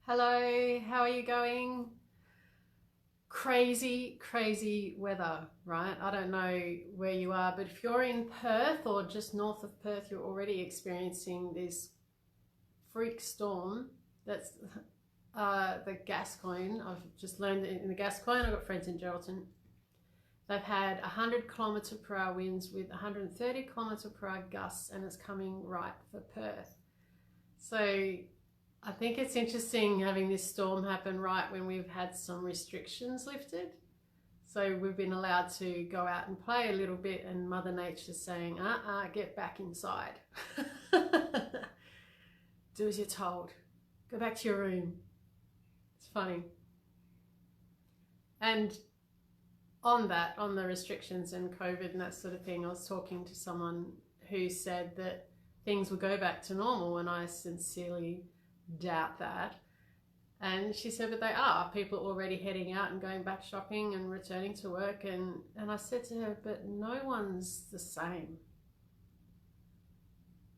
Hello, how are you going? Crazy weather, right? I don't know where you are, but if you're in Perth or just north of Perth, you're already experiencing this freak storm. That's the Gascoyne. I've just learned that in the Gascoyne. I've got friends in Geraldton. They've had 100 km/h winds with 130 km/h gusts, and it's coming right for Perth. So I think it's interesting having this storm happen right when we've had some restrictions lifted. So we've been allowed to go out and play a little bit, and Mother Nature's saying, get back inside. Do as you're told. Go back to your room. It's funny. And on the restrictions and COVID and that sort of thing, I was talking to someone who said that things will go back to normal, and I sincerely doubt that. And she said, but they are. People are already heading out and going back shopping and returning to work. And I said to her, but no one's the same.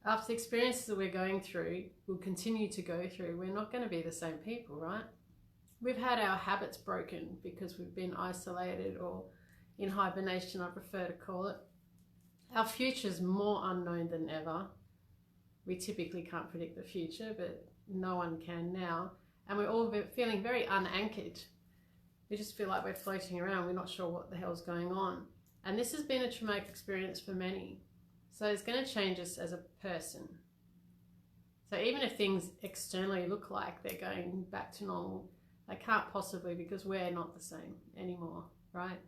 After the experiences that we're going through, we'll continue to go through, we're not going to be the same people, right? We've had our habits broken because we've been isolated or in hibernation, I prefer to call it. Our future's more unknown than ever. We typically can't predict the future, but no one can now. And we're all feeling very unanchored. We just feel like we're floating around. We're not sure what the hell's going on. And this has been a traumatic experience for many. So it's going to change us as a person. So even if things externally look like they're going back to normal, they can't possibly, because we're not the same anymore, right?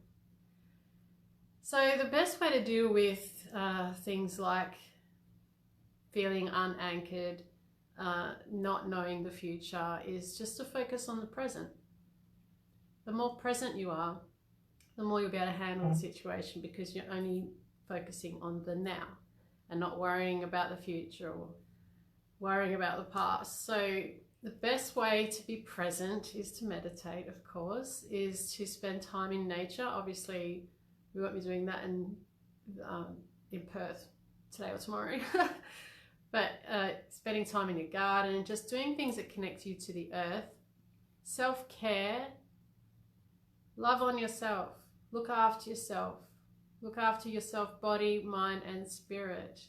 So the best way to deal with things like feeling unanchored, not knowing the future, is just to focus on the present. The more present you are, the more you'll be able to handle the situation, because you're only focusing on the now and not worrying about the future or worrying about the past. So the best way to be present is to meditate, of course, is to spend time in nature. Obviously, we won't be doing that in Perth today or tomorrow. But spending time in your garden and just doing things that connect you to the earth. Self-care, love on yourself, look after yourself. Look after yourself, body, mind, and spirit.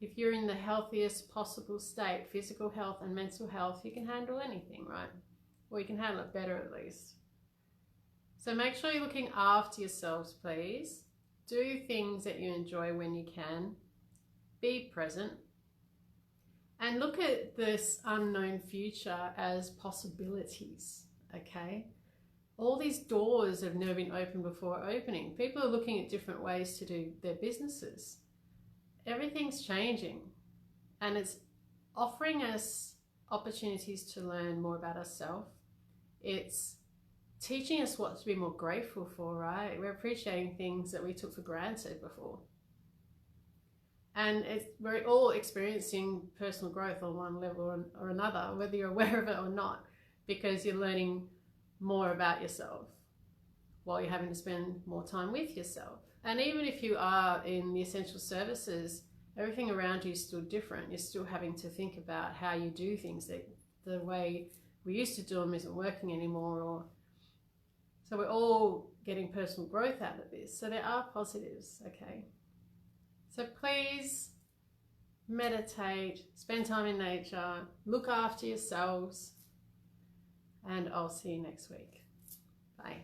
If you're in the healthiest possible state, physical health and mental health, you can handle anything, right? Or you can handle it better at least. So make sure you're looking after yourselves, please. Do things that you enjoy when you can. Be present. And look at this unknown future as possibilities, okay? All these doors have never been opened before opening. People are looking at different ways to do their businesses. Everything's changing, and it's offering us opportunities to learn more about ourselves. It's teaching us what to be more grateful for, right? We're appreciating things that we took for granted before. And we're all experiencing personal growth on one level or another, whether you're aware of it or not, because you're learning more about yourself while you're having to spend more time with yourself. And even if you are in the essential services, everything around you is still different. You're still having to think about how you do things, that the way we used to do them isn't working anymore. So we're all getting personal growth out of this. So there are positives, okay? So please meditate, spend time in nature, look after yourselves, and I'll see you next week. Bye.